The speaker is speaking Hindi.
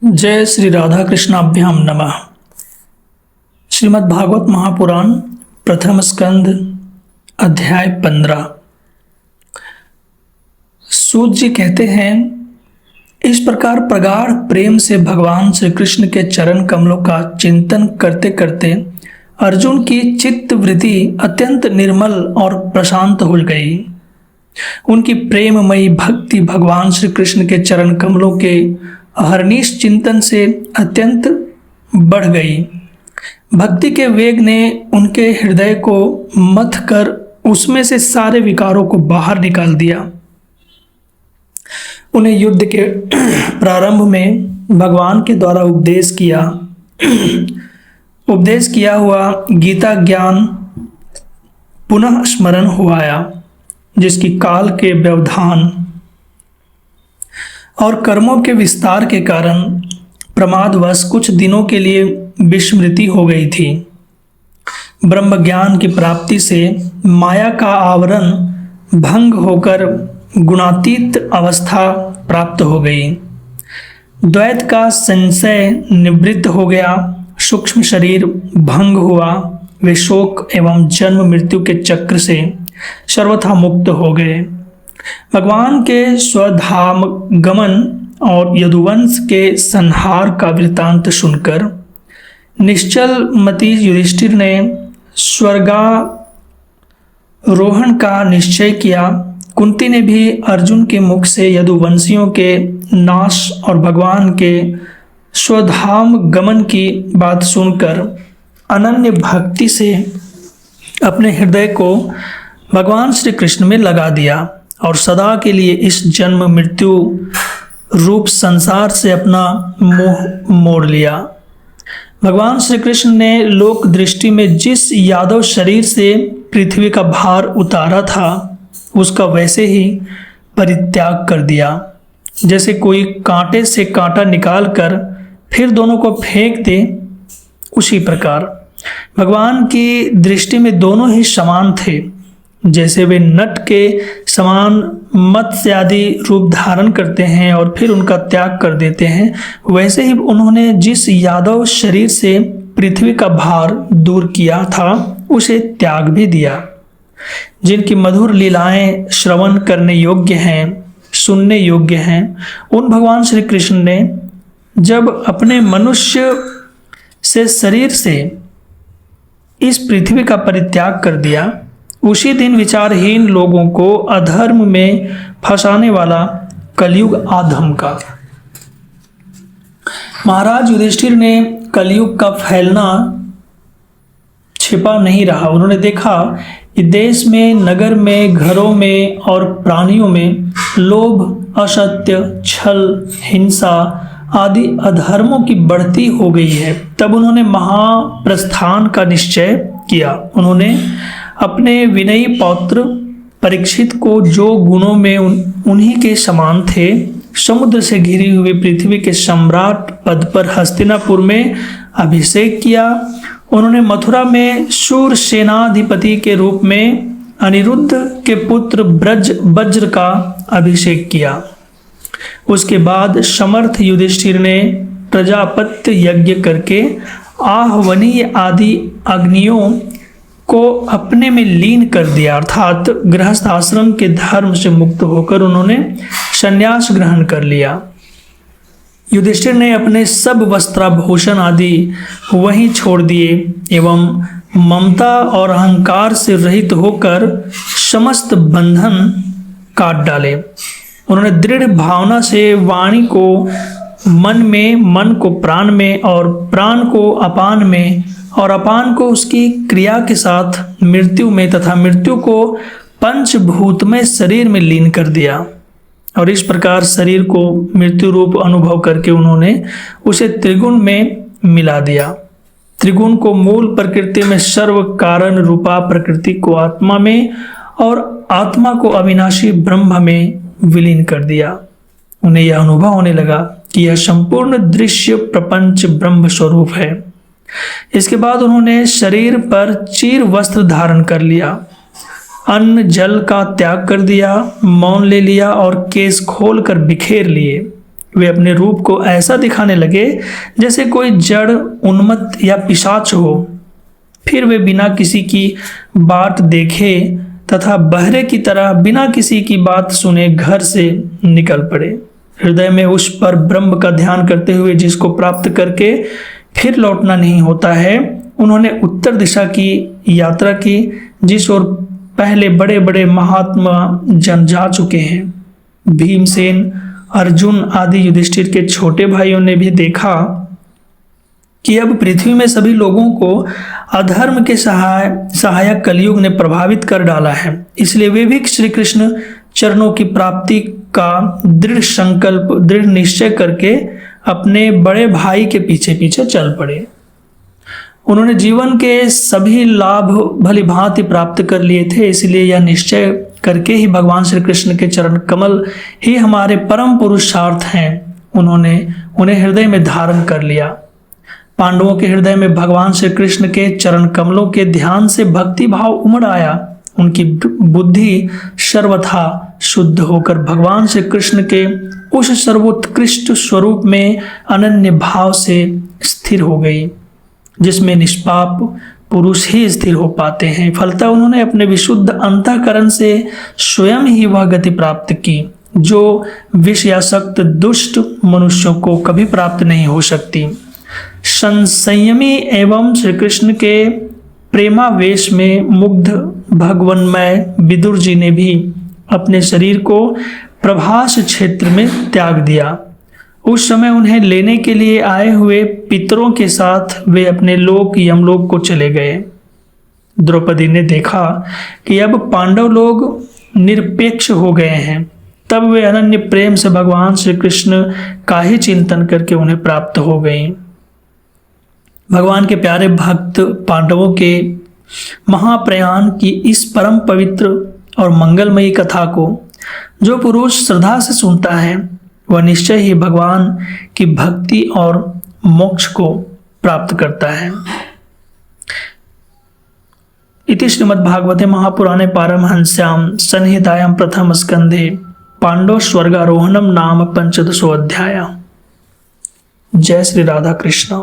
जय श्री राधा कृष्णाभ्याम नमः। श्रीमद् भागवत महापुराण प्रथम स्कंद अध्याय 15। सूत जी कहते हैं, इस प्रकार प्रगाढ़ प्रेम से भगवान श्री कृष्ण के चरण कमलों का चिंतन करते करते अर्जुन की चित्त वृत्ति अत्यंत निर्मल और प्रशांत हो गई। उनकी प्रेममयी भक्ति भगवान श्री कृष्ण के चरण कमलों के अहर्निश चिंतन से अत्यंत बढ़ गई। भक्ति के वेग ने उनके हृदय को मथ कर उसमें से सारे विकारों को बाहर निकाल दिया। उन्हें युद्ध के प्रारंभ में भगवान के द्वारा उपदेश किया हुआ गीता ज्ञान पुनः स्मरण हो आया, जिसकी काल के व्यवधान और कर्मों के विस्तार के कारण प्रमादवश कुछ दिनों के लिए विस्मृति हो गई थी। ब्रह्म ज्ञान की प्राप्ति से माया का आवरण भंग होकर गुणातीत अवस्था प्राप्त हो गई। द्वैत का संशय निवृत्त हो गया। सूक्ष्म शरीर भंग हुआ। वे शोक एवं जन्म मृत्यु के चक्र से सर्वथा मुक्त हो गए। भगवान के स्वधाम गमन और यदुवंश के संहार का वृतांत सुनकर निश्चल मति युधिष्ठिर ने स्वर्गारोहण का निश्चय किया। कुंती ने भी अर्जुन के मुख से यदुवंशियों के नाश और भगवान के स्वधाम गमन की बात सुनकर अनन्य भक्ति से अपने हृदय को भगवान श्री कृष्ण में लगा दिया और सदा के लिए इस जन्म मृत्यु रूप संसार से अपना मोह मोड़ लिया। भगवान श्री कृष्ण ने लोक दृष्टि में जिस यादव शरीर से पृथ्वी का भार उतारा था, उसका वैसे ही परित्याग कर दिया, जैसे कोई कांटे से कांटा निकालकर फिर दोनों को फेंक दे। उसी प्रकार भगवान की दृष्टि में दोनों ही समान थे। जैसे वे नट के समान मत्स्य आदि रूप धारण करते हैं और फिर उनका त्याग कर देते हैं, वैसे ही उन्होंने जिस यादव शरीर से पृथ्वी का भार दूर किया था, उसे त्याग भी दिया। जिनकी मधुर लीलाएं श्रवण करने योग्य हैं, सुनने योग्य हैं, उन भगवान श्री कृष्ण ने जब अपने मनुष्य से शरीर से इस पृथ्वी का परित्याग कर दिया, उसी दिन विचारहीन लोगों को अधर्म में फंसाने वाला कलयुग आधम का। महाराज युधिष्ठिर ने कलयुग का फैलना छिपा नहीं रहा। उन्होंने देखा कि देश में, नगर में, घरों में और प्राणियों में लोभ, असत्य, छल, हिंसा आदि अधर्मों की बढ़ती हो गई है। तब उन्होंने महाप्रस्थान का निश्चय किया। उन्होंने अपने विनयी पौत्र परीक्षित को, जो गुणों में उन्हीं के समान थे, समुद्र से घिरी हुई पृथ्वी के सम्राट पद पर हस्तिनापुर में अभिषेक किया। उन्होंने मथुरा में शूर सेनाधिपति के रूप में अनिरुद्ध के पुत्र वज्र का अभिषेक किया। उसके बाद समर्थ युधिष्ठिर ने प्रजापत्य यज्ञ करके आहवनीय आदि अग्नियों को अपने में लीन कर दिया, अर्थात गृहस्थ आश्रम के धर्म से मुक्त होकर उन्होंने संन्यास ग्रहण कर लिया। युधिष्ठिर ने अपने सब वस्त्राभूषण आदि वहीं छोड़ दिए एवं ममता और अहंकार से रहित होकर समस्त बंधन काट डाले। उन्होंने दृढ़ भावना से वाणी को मन में, मन को प्राण में और प्राण को अपान में और अपान को उसकी क्रिया के साथ मृत्यु में तथा मृत्यु को पंचभूतमय शरीर में लीन कर दिया। और इस प्रकार शरीर को मृत्यु रूप अनुभव करके उन्होंने उसे त्रिगुण में मिला दिया। त्रिगुण को मूल प्रकृति में, सर्व कारण रूपा प्रकृति को आत्मा में और आत्मा को अविनाशी ब्रह्म में विलीन कर दिया। उन्हें यह अनुभव होने लगा कि यह संपूर्ण दृश्य प्रपंच ब्रह्म स्वरूप है। इसके बाद उन्होंने शरीर पर चीर वस्त्र धारण कर लिया, अन्न जल का त्याग कर दिया, मौन ले लिया और केस खोल कर बिखेर लिए। वे अपने रूप को ऐसा दिखाने लगे जैसे कोई जड़, उन्मत्त या पिशाच हो। फिर वे बिना किसी की बात देखे तथा बहरे की तरह बिना किसी की बात सुने घर से निकल पड़े। हृदय में उस पर ब्रह्म का ध्यान करते हुए जिसको प्राप्त करके फिर लौटना नहीं होता है, उन्होंने उत्तर दिशा की यात्रा की, जिस ओर पहले बड़े बड़े महात्मा जन जा चुके हैं। भीमसेन, अर्जुन आदि युधिष्ठिर के छोटे भाइयों ने भी देखा कि अब पृथ्वी में सभी लोगों को अधर्म के सहायक कलयुग ने प्रभावित कर डाला है। इसलिए वे भी श्री कृष्ण चरणों की प्राप्ति का दृढ़ संकल्प, दृढ़ निश्चय करके अपने बड़े भाई के पीछे पीछे चल पड़े। उन्होंने जीवन के सभी लाभ भली भांति प्राप्त कर लिए थे, इसलिए यह निश्चय करके ही भगवान श्री कृष्ण के चरण कमल ही हमारे परम पुरुषार्थ हैं, उन्होंने उन्हें हृदय में धारण कर लिया। पांडवों के हृदय में भगवान श्री कृष्ण के चरण कमलों के ध्यान से भक्ति भाव उमड़ आया। उनकी बुद्धि सर्वथा शुद्ध होकर भगवान श्री कृष्ण के उस सर्वोत्कृष्ट स्वरूप में अनन्य भाव से स्थिर हो गई, जिसमें निष्पाप पुरुष ही स्थिर हो पाते हैं। फलतः उन्होंने अपने विशुद्ध अंतःकरण से स्वयं ही वह गति प्राप्त की जो विषयासक्त दुष्ट मनुष्यों को कभी प्राप्त नहीं हो सकती। संयमी एवं श्री कृष्ण के प्रेमावेश में मुग्ध भगवन्मय विदुर जी ने भी अपने शरीर को प्रभास क्षेत्र में त्याग दिया। उस समय उन्हें लेने के लिए आए हुए पितरों के साथ वे अपने लोक यमलोक को चले गए। द्रौपदी ने देखा कि अब पांडव लोग निरपेक्ष हो गए हैं, तब वे अनन्य प्रेम से भगवान श्री कृष्ण का ही चिंतन करके उन्हें प्राप्त हो गई। भगवान के प्यारे भक्त पांडवों के महाप्रयाण की इस परम पवित्र और मंगलमयी कथा को जो पुरुष श्रद्धा से सुनता है, वह निश्चय ही भगवान की भक्ति और मोक्ष को प्राप्त करता है। इति श्रीमद्भागवते महापुराणे पारमहंस्यां संहितायां प्रथम स्कंधे पांडव स्वर्गारोहणम नाम 15 अध्याय। जय श्री राधा कृष्ण।